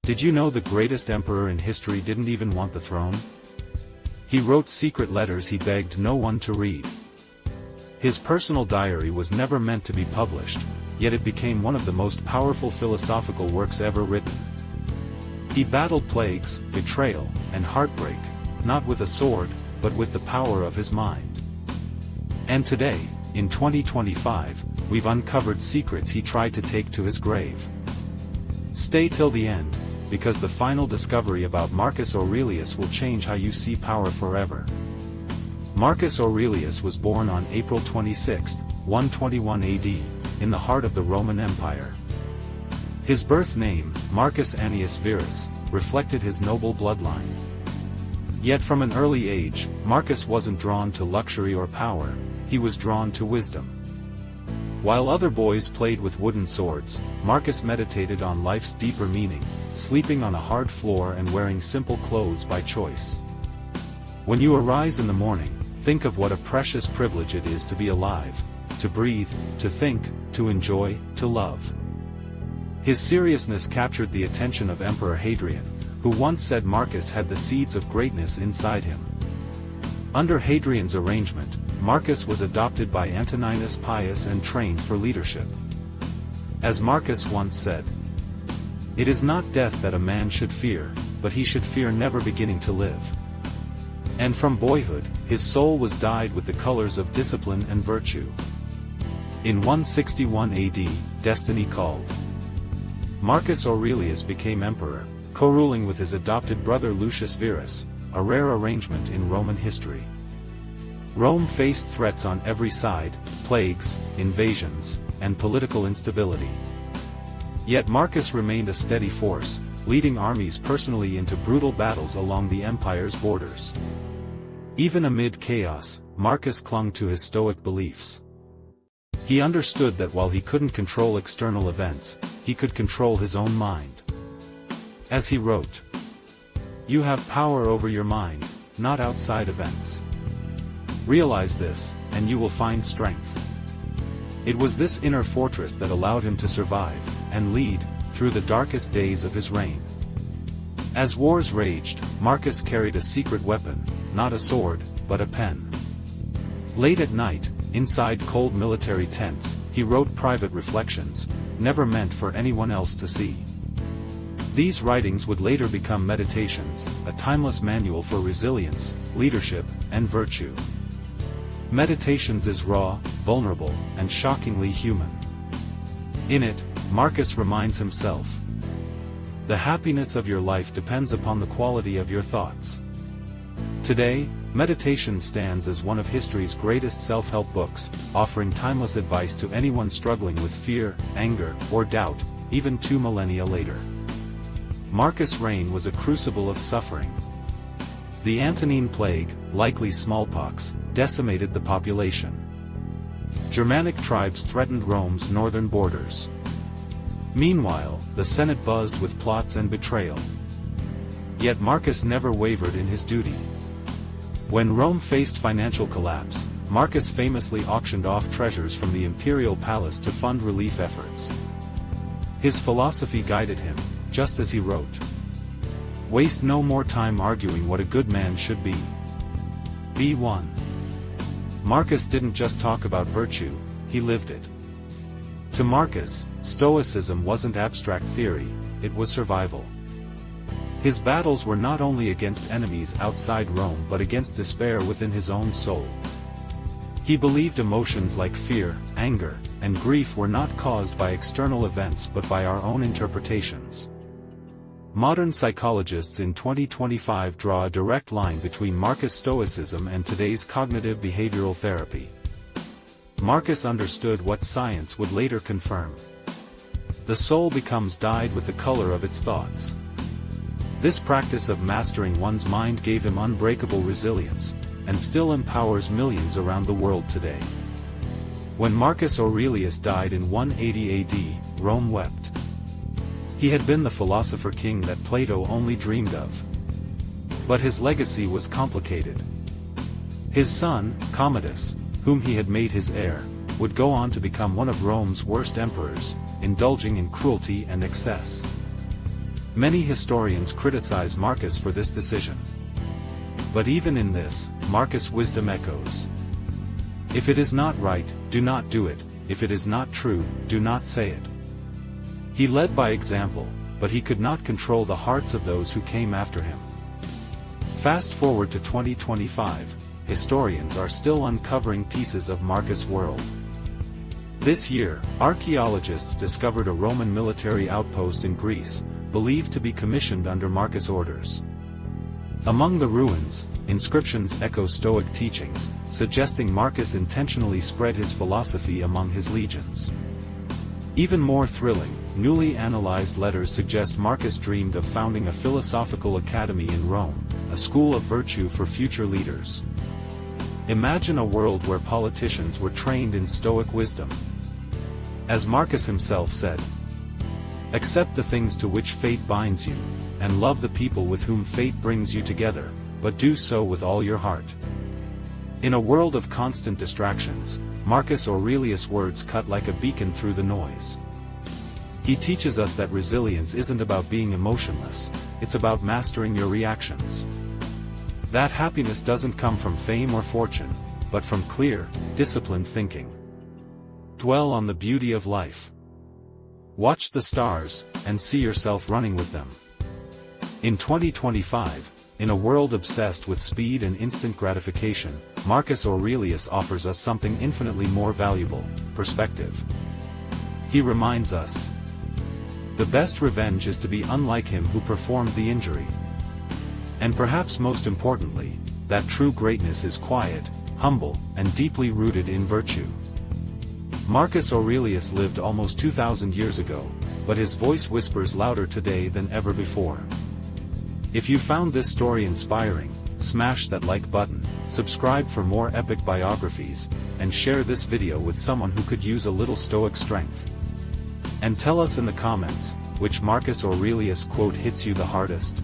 Did you know the greatest emperor in history didn't even want the throne? He wrote secret letters he begged no one to read. His personal diary was never meant to be published, yet it became one of the most powerful philosophical works ever written. He battled plagues, betrayal, and heartbreak, not with a sword, but with the power of his mind. And today, in 2025, we've uncovered secrets he tried to take to his grave. Stay till the end, because the final discovery about Marcus Aurelius will change how you see power forever. Marcus Aurelius was born on April 26, 121 AD, in the heart of the Roman Empire. His birth name, Marcus Annius Verus, reflected his noble bloodline. Yet from an early age, Marcus wasn't drawn to luxury or power, he was drawn to wisdom. While other boys played with wooden swords, Marcus meditated on life's deeper meaning, sleeping on a hard floor and wearing simple clothes by choice. When you arise in the morning, think of what a precious privilege it is to be alive, to breathe, to think, to enjoy, to love. His seriousness captured the attention of Emperor Hadrian, who once said Marcus had the seeds of greatness inside him. Under Hadrian's arrangement, Marcus was adopted by Antoninus Pius and trained for leadership. As Marcus once said, "It is not death that a man should fear, but he should fear never beginning to live." And from boyhood, his soul was dyed with the colors of discipline and virtue. In 161 AD, destiny called. Marcus Aurelius became emperor, co-ruling with his adopted brother Lucius Verus, a rare arrangement in Roman history. Rome faced threats on every side, plagues, invasions, and political instability. Yet Marcus remained a steady force, leading armies personally into brutal battles along the empire's borders. Even amid chaos, Marcus clung to his Stoic beliefs. He understood that while he couldn't control external events, he could control his own mind. As he wrote, "You have power over your mind, not outside events. Realize this, and you will find strength." It was this inner fortress that allowed him to survive, and lead, through the darkest days of his reign. As wars raged, Marcus carried a secret weapon, not a sword, but a pen. Late at night, inside cold military tents, he wrote private reflections, never meant for anyone else to see. These writings would later become meditations, a timeless manual for resilience, leadership, and virtue. Meditations is raw, vulnerable, and shockingly human. In it, Marcus reminds himself, "The happiness of your life depends upon the quality of your thoughts." Today, meditation stands as one of history's greatest self-help books, offering timeless advice to anyone struggling with fear, anger, or doubt, even 2 millennia later. Marcus' reign was a crucible of suffering. The Antonine Plague, likely smallpox, decimated the population. Germanic tribes threatened Rome's northern borders. Meanwhile, the Senate buzzed with plots and betrayal. Yet Marcus never wavered in his duty. When Rome faced financial collapse, Marcus famously auctioned off treasures from the imperial palace to fund relief efforts. His philosophy guided him, just as he wrote, "Waste no more time arguing what a good man should be. Be one." Marcus didn't just talk about virtue, he lived it. To Marcus, Stoicism wasn't abstract theory, it was survival. His battles were not only against enemies outside Rome but against despair within his own soul. He believed emotions like fear, anger, and grief were not caused by external events but by our own interpretations. Modern psychologists in 2025 draw a direct line between Marcus' Stoicism and today's cognitive behavioral therapy. Marcus understood what science would later confirm. The soul becomes dyed with the color of its thoughts. This practice of mastering one's mind gave him unbreakable resilience, and still empowers millions around the world today. When Marcus Aurelius died in 180 AD, Rome wept. He had been the philosopher king that Plato only dreamed of. But his legacy was complicated. His son, Commodus, whom he had made his heir, would go on to become one of Rome's worst emperors, indulging in cruelty and excess. Many historians criticize Marcus for this decision. But even in this, Marcus' wisdom echoes. If it is not right, do not do it, if it is not true, do not say it. He led by example, but he could not control the hearts of those who came after him. Fast forward to 2025, historians are still uncovering pieces of Marcus' world. This year, archaeologists discovered a Roman military outpost in Greece, believed to be commissioned under Marcus' orders. Among the ruins, inscriptions echo Stoic teachings, suggesting Marcus intentionally spread his philosophy among his legions. Even more thrilling, newly analyzed letters suggest Marcus dreamed of founding a philosophical academy in Rome, a school of virtue for future leaders. Imagine a world where politicians were trained in Stoic wisdom. As Marcus himself said, "Accept the things to which fate binds you, and love the people with whom fate brings you together, but do so with all your heart." In a world of constant distractions, Marcus Aurelius' words cut like a beacon through the noise. He teaches us that resilience isn't about being emotionless, it's about mastering your reactions. That happiness doesn't come from fame or fortune, but from clear, disciplined thinking. Dwell on the beauty of life. Watch the stars, and see yourself running with them. In 2025, in a world obsessed with speed and instant gratification, Marcus Aurelius offers us something infinitely more valuable: perspective. He reminds us, the best revenge is to be unlike him who performed the injury. And perhaps most importantly, that true greatness is quiet, humble, and deeply rooted in virtue. Marcus Aurelius lived almost 2,000 years ago, but his voice whispers louder today than ever before. If you found this story inspiring, smash that like button, subscribe for more epic biographies, and share this video with someone who could use a little Stoic strength. And tell us in the comments, which Marcus Aurelius quote hits you the hardest.